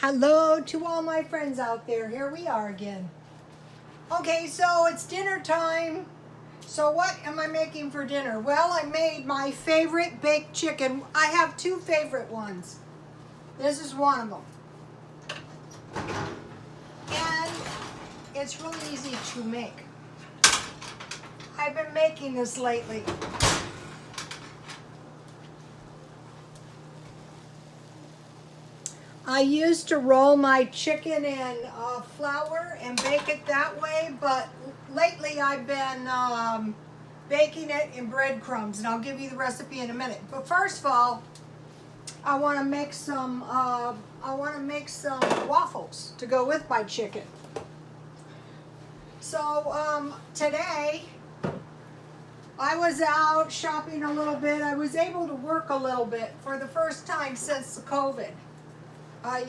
Hello to all my friends out there. Here we are again. Okay, so it's dinner time. So what am I making for dinner? Well, I made my favorite baked chicken. I have two favorite ones. This is one of them. And it's really easy to make. I've been making this lately. I used to roll my chicken in flour and bake it that way, but lately I've been baking it in breadcrumbs, and I'll give you the recipe in a minute. But first of all, I want to make some waffles to go with my chicken. So today I was out shopping a little bit. I was able to work a little bit for the first time since the COVID. I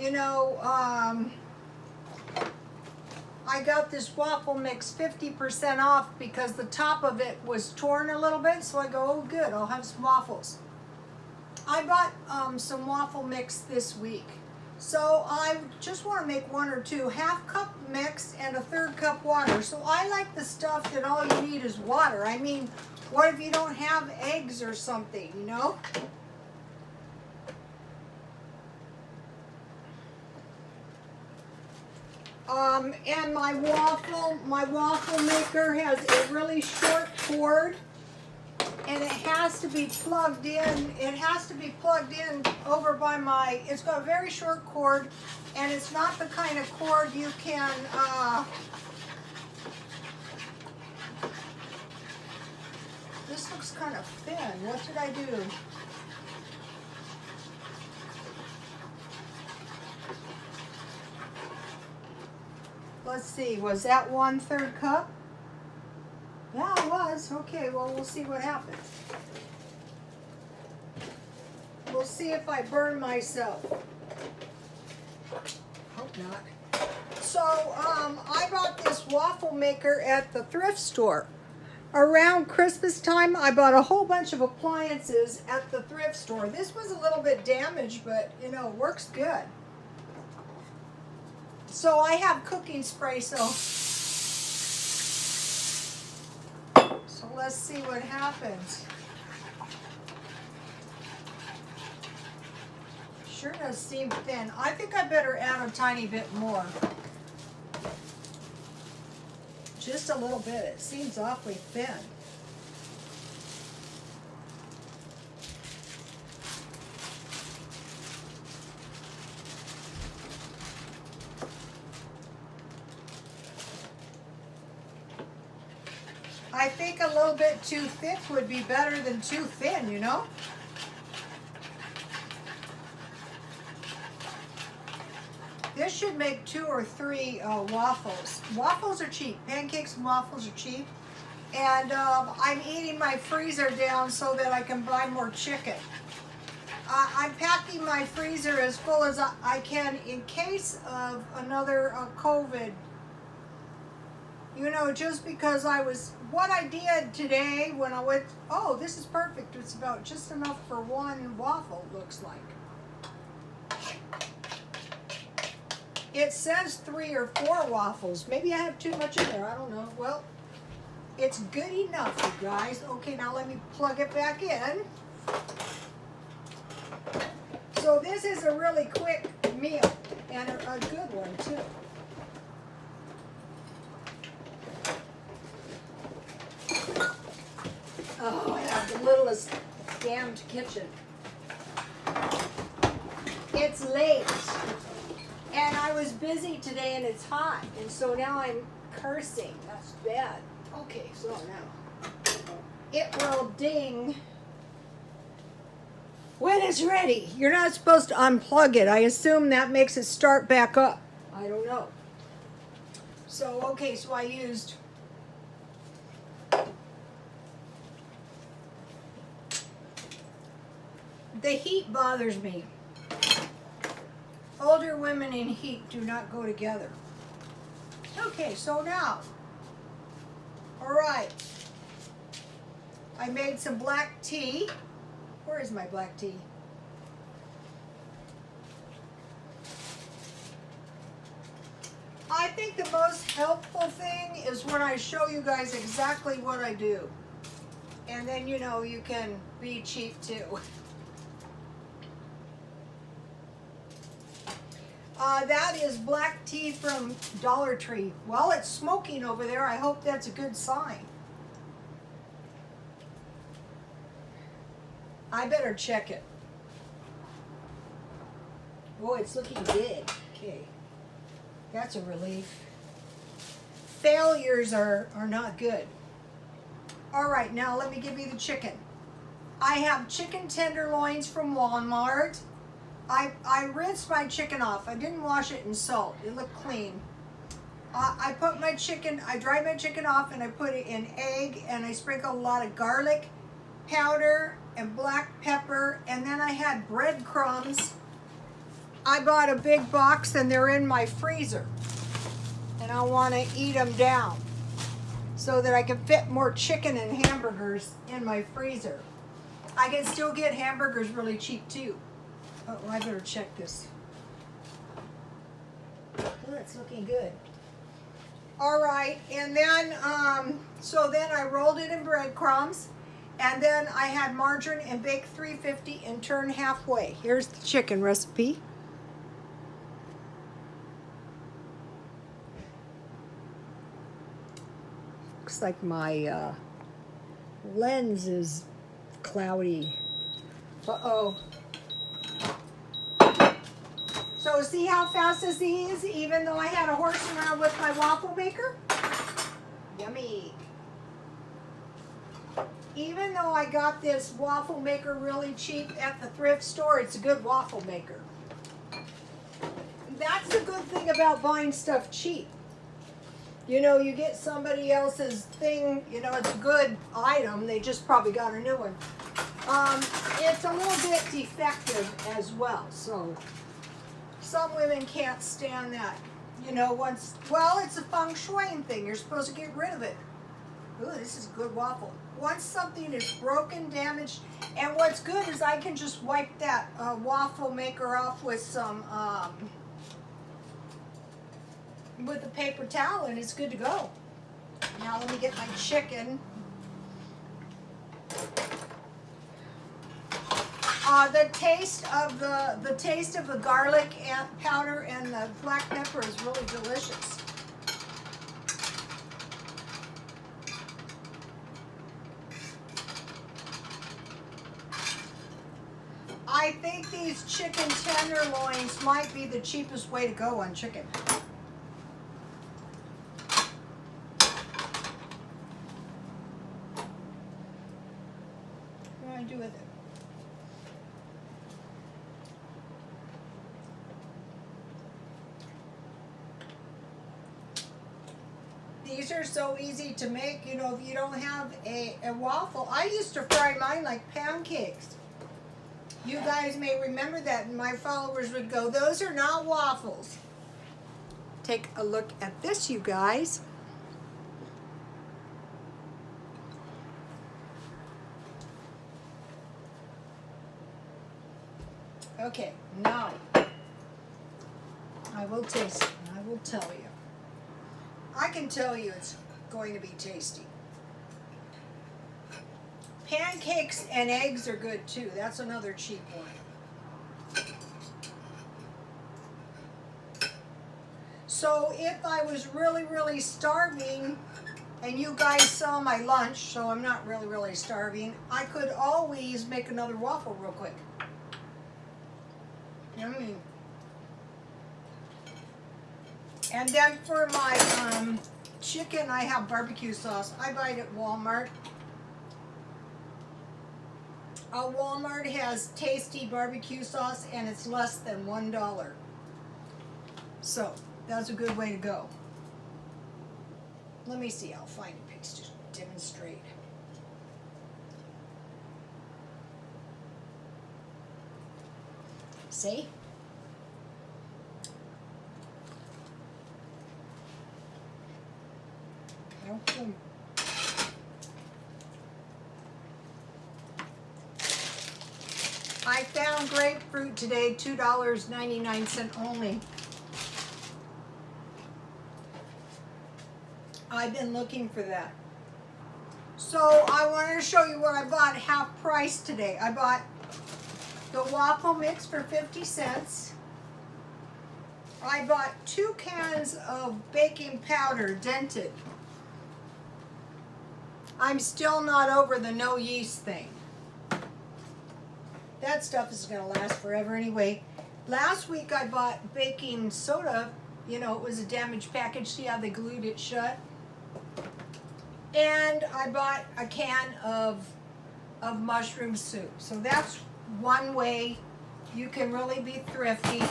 got this waffle mix 50% off because the top of it was torn a little bit, so I go, oh good, I'll have some waffles. I bought some waffle mix this week. So I just want to make one or two, half cup mix and a third cup water. So I like the stuff that all you need is water. I mean, what if you don't have eggs or something, you know? And my waffle maker has a really short cord, and it has to be plugged in. It has to be plugged in over by my, it's got a very short cord, and it's not the kind of cord you can, this looks kind of thin. What did I do? Let's see, was that 1/3 cup? Yeah, it was. Okay, well, we'll see what happens. We'll see if I burn myself. Hope not. So, I bought this waffle maker at the thrift store. Around Christmas time, I bought a whole bunch of appliances at the thrift store. This was a little bit damaged, but, you know, works good. So I have cooking spray, so let's see what happens. Sure does seem thin. I think I better add a tiny bit more. Just a little bit. It seems awfully thin. I think a little bit too thick would be better than too thin, you know? This should make 2 or 3 waffles. Waffles are cheap. Pancakes and waffles are cheap. And I'm eating my freezer down so that I can buy more chicken. I'm packing my freezer as full as I can in case of another COVID. You know, just because what I did today when I went, oh, this is perfect. It's about just enough for one waffle, looks like. It says 3 or 4 waffles. Maybe I have too much in there. I don't know. Well, it's good enough, you guys. Okay, now let me plug it back in. So this is a really quick meal and a good one, too. Oh, I have the littlest damned kitchen. It's late, and I was busy today, and it's hot, and so now I'm cursing. That's bad. Okay, so now it will ding when it's ready. You're not supposed to unplug it. I assume that makes it start back up. I don't know. So, okay, so I used the heat bothers me. Older women and heat do not go together. Okay, so now, all right, I made some black tea. Where is my black tea? think the most helpful thing is when I show you guys exactly what I do. And then, you know, you can be cheap too. That is black tea from Dollar Tree. Well, it's smoking over there. I hope that's a good sign. I better check it. Oh, it's looking good. Okay. That's a relief. Failures are not good. All right, now let me give you the chicken. I have chicken tenderloins from Walmart. I rinsed my chicken off. I didn't wash it in salt. It looked clean. I put my chicken, I dried my chicken off and I put it in egg and I sprinkled a lot of garlic powder and black pepper, and then I had breadcrumbs. I bought a big box and they're in my freezer. And I want to eat them down so that I can fit more chicken and hamburgers in my freezer. I can still get hamburgers really cheap too. Oh, I better check this. Oh, it's looking good. All right, and then, so then I rolled it in breadcrumbs, and then I had margarine and baked 350 and turned halfway. Here's the chicken recipe. Looks like my lens is cloudy. Uh-oh. So see how fast this is, even though I had a horse around with my waffle maker? Yummy. Even though I got this waffle maker really cheap at the thrift store, it's a good waffle maker. That's the good thing about buying stuff cheap. You know, you get somebody else's thing, you know, it's a good item, they just probably got a new one. It's a little bit defective as well, so some women can't stand that. You know, once, well, it's a feng shui thing, you're supposed to get rid of it. Ooh, this is a good waffle. Once something is broken, damaged, and what's good is I can just wipe that waffle maker off with some, with a paper towel, and it's good to go. Now let me get my chicken. The taste of the garlic and powder and the black pepper is really delicious. I think these chicken tenderloins might be the cheapest way to go on chicken. What do I do with it? These are so easy to make, you know, if you don't have a waffle. I used to fry mine like pancakes. You guys may remember that, and my followers would go, those are not waffles. Take a look at this, you guys. Okay, now I will taste it, and I will tell you. I can tell you it's going to be tasty. Pancakes and eggs are good too. That's another cheap one. So if I was really, really starving, and you guys saw my lunch, so I'm not really, really starving, I could always make another waffle real quick. Yummy. And then for my chicken, I have barbecue sauce. I buy it at Walmart. Walmart has tasty barbecue sauce, and it's less than $1. So that's a good way to go. Let me see. I'll find a picture to demonstrate. See? Okay. I found grapefruit today, $2.99 only. I've been looking for that. So I wanted to show you what I bought half price today. I bought the waffle mix for 50 cents. I bought 2 cans of baking powder, dented. I'm still not over the no yeast thing. That stuff is going to last forever anyway. Last week I bought baking soda. You know, it was a damaged package. See how they glued it shut? And I bought a can of mushroom soup. So that's one way you can really be thrifty.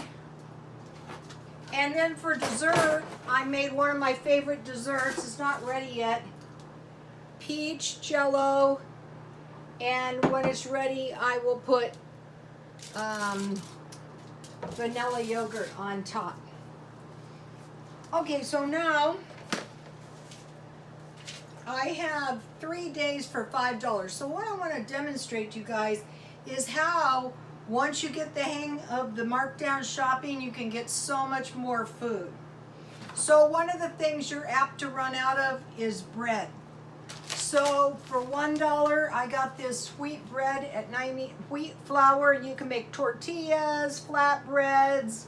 And then for dessert, I made one of my favorite desserts. It's not ready yet. Peach jello, and when it's ready, I will put vanilla yogurt on top. Okay, so now I have 3 days for $5. So what I want to demonstrate to you guys is how once you get the hang of the markdown shopping, you can get so much more food. So one of the things you're apt to run out of is bread. So for $1, I got this wheat bread at 90, wheat flour. You can make tortillas, flatbreads,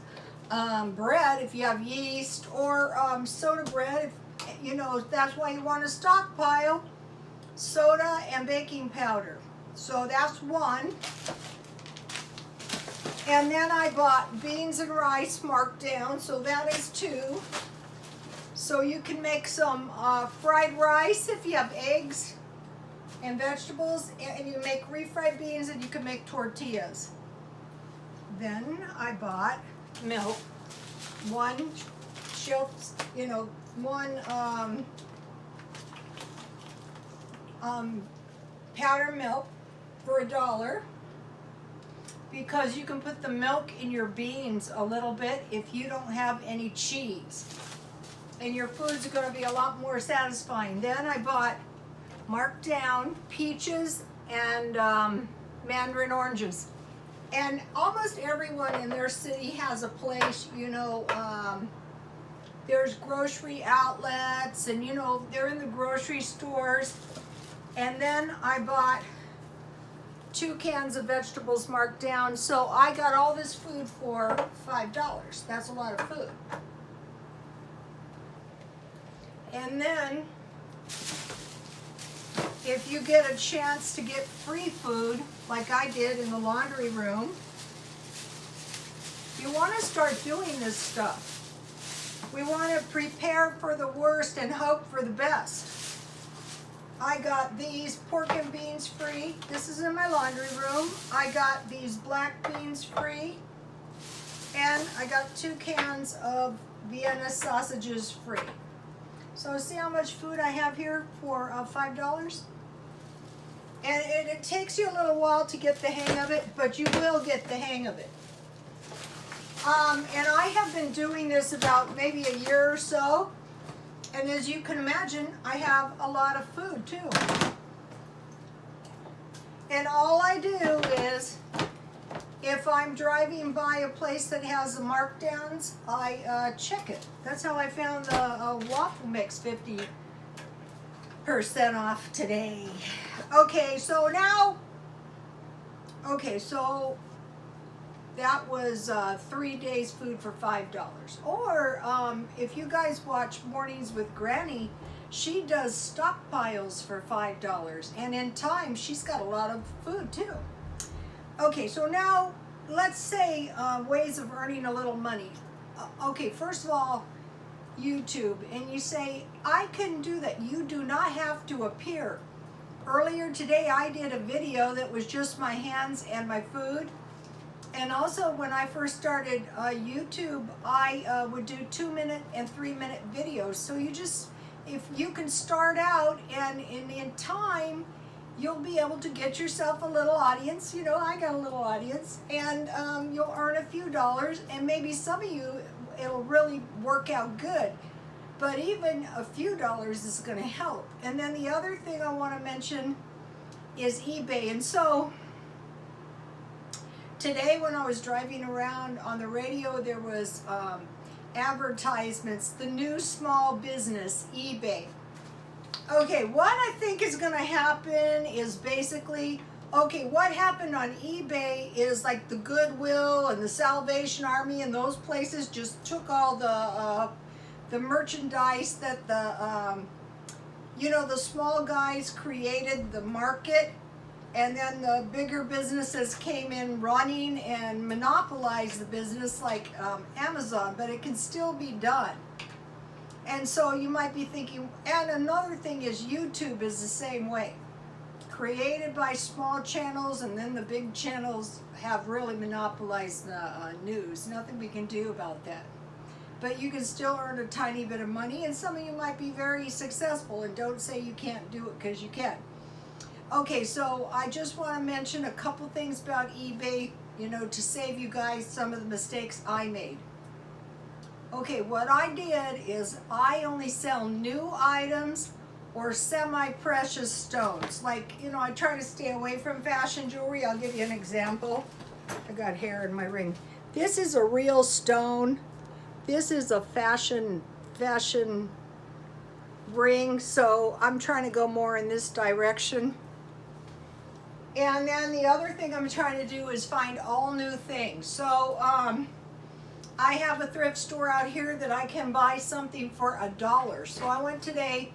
bread if you have yeast, or soda bread. If, you know, that's why you want to stockpile soda and baking powder. So that's one. And then I bought beans and rice marked down, so that is 2. So you can make some fried rice if you have eggs and vegetables, and you make refried beans, and you can make tortillas. Then I bought milk, 1 shelf, you know, 1 powder milk for $1, because you can put the milk in your beans a little bit if you don't have any cheese. And your foods are going to be a lot more satisfying. Then I bought marked down peaches and mandarin oranges. And almost everyone in their city has a place, you know, there's grocery outlets, and you know, they're in the grocery stores. And then I bought 2 cans of vegetables marked down. So I got all this food for $5. That's a lot of food. And then, if you get a chance to get free food, like I did in the laundry room, you want to start doing this stuff. We want to prepare for the worst and hope for the best. I got these pork and beans free. This is in my laundry room. I got these black beans free. And I got 2 cans of Vienna sausages free. So see how much food I have here for $5? And it takes you a little while to get the hang of it, but you will get the hang of it. And I have been doing this about maybe a year or so. And as you can imagine, I have a lot of food too. And all I do is, if I'm driving by a place that has the markdowns, I check it. That's how I found the waffle mix 50% off today. Okay, so now, so that was 3 days food for $5. Or if you guys watch Mornings with Granny, she does stockpiles for $5. And in time, she's got a lot of food too. Okay, so now let's say ways of earning a little money. Okay, first of all, YouTube, and you say, I can do that. You do not have to appear. Earlier today, I did a video that was just my hands and my food. And also, when I first started YouTube, I would do 2-minute and 3-minute videos. So you just, if you can start out, and in time, you'll be able to get yourself a little audience. You know, I got a little audience, and you'll earn a few dollars, and maybe some of you, it'll really work out good. But even a few dollars is going to help. And then the other thing I want to mention is eBay. And so today when I was driving around on the radio, there was advertisements, the new small business, eBay. Okay, what I think is going to happen is basically, okay, what happened on eBay is like the Goodwill and the Salvation Army and those places just took all the merchandise that the small guys created the market, and then the bigger businesses came in running and monopolized the business like Amazon, but it can still be done. And so you might be thinking, and another thing is YouTube is the same way. Created by small channels, and then the big channels have really monopolized the news. Nothing we can do about that. But you can still earn a tiny bit of money, and some of you might be very successful, and don't say you can't do it, because you can. Okay, so I just want to mention a couple things about eBay, to save you guys some of the mistakes I made. Okay, what I did is I only sell new items or semi-precious stones. Like, I try to stay away from fashion jewelry. I'll give you an example. I got hair in my ring. This is a real stone. This is a fashion ring, so I'm trying to go more in this direction. And then the other thing I'm trying to do is find all new things. So I have a thrift store out here that I can buy something for $1. So I went today,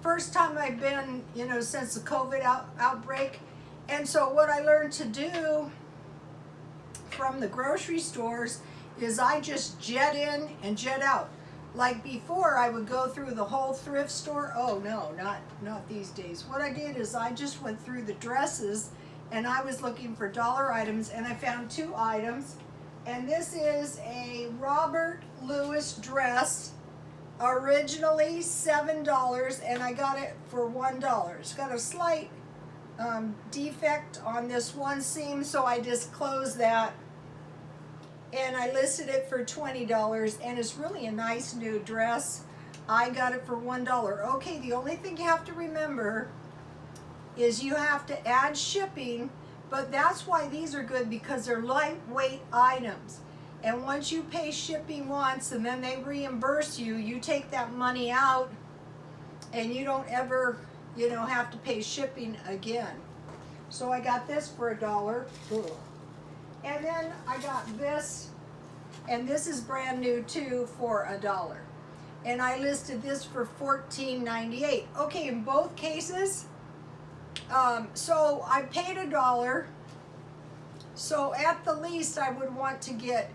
first time I've been, since the COVID outbreak. And so what I learned to do from the grocery stores is I just jet in and jet out. Like before, I would go through the whole thrift store. Oh no, not these days. What I did is I just went through the dresses, and I was looking for dollar items, and I found 2 items. And this is a Robert Louis dress, originally $7, and I got it for $1. It's got a slight defect on this one seam, so I just closed that. And I listed it for $20, and it's really a nice new dress. I got it for $1. Okay, the only thing you have to remember is you have to add shipping, but that's why these are good, because they're lightweight items. And once you pay shipping once and then they reimburse you, you take that money out and you don't ever, have to pay shipping again. So I got this for $1. Ugh. And then I got this, and this is brand new too, for $1. And I listed this for $14.98. Okay, in both cases, so I paid $1. So at the least, I would want to get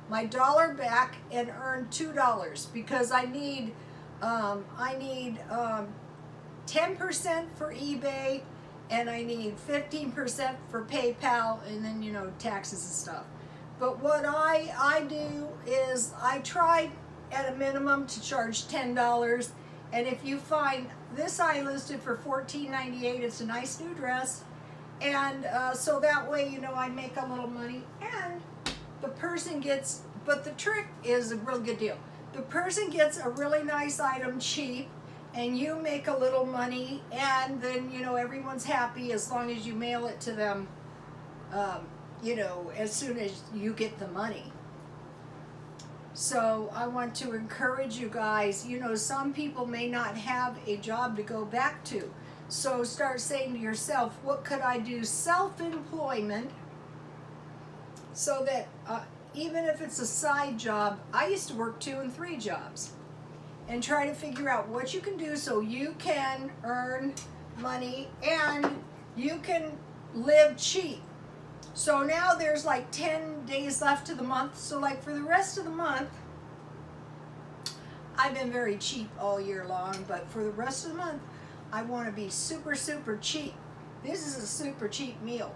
my $1 back and earn $2, because I need 10% for eBay, and I need 15% for PayPal, and then, taxes and stuff. But what I do is I try at a minimum to charge $10. And if you find this, I listed for $14.98. It's a nice new dress. And so that way, I make a little money. And the person gets, but the trick is a real good deal. The person gets a really nice item cheap, and you make a little money, and then, everyone's happy as long as you mail it to them, as soon as you get the money. So I want to encourage you guys, some people may not have a job to go back to. So start saying to yourself, what could I do? Self-employment, so that even if it's a side job, I used to work 2 and 3 jobs. And try to figure out what you can do so you can earn money and you can live cheap. So now there's like 10 days left to the month. So like for the rest of the month, I've been very cheap all year long, but for the rest of the month, I want to be super, super cheap. This is a super cheap meal.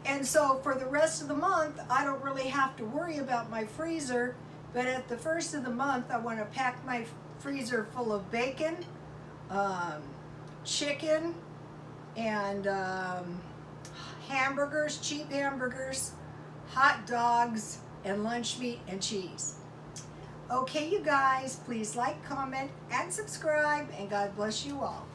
And so for the rest of the month, I don't really have to worry about my freezer. But at the first of the month, I want to pack my freezer full of bacon, chicken, and hamburgers, cheap hamburgers, hot dogs, and lunch meat and cheese. Okay, you guys, please like, comment, and subscribe, and God bless you all.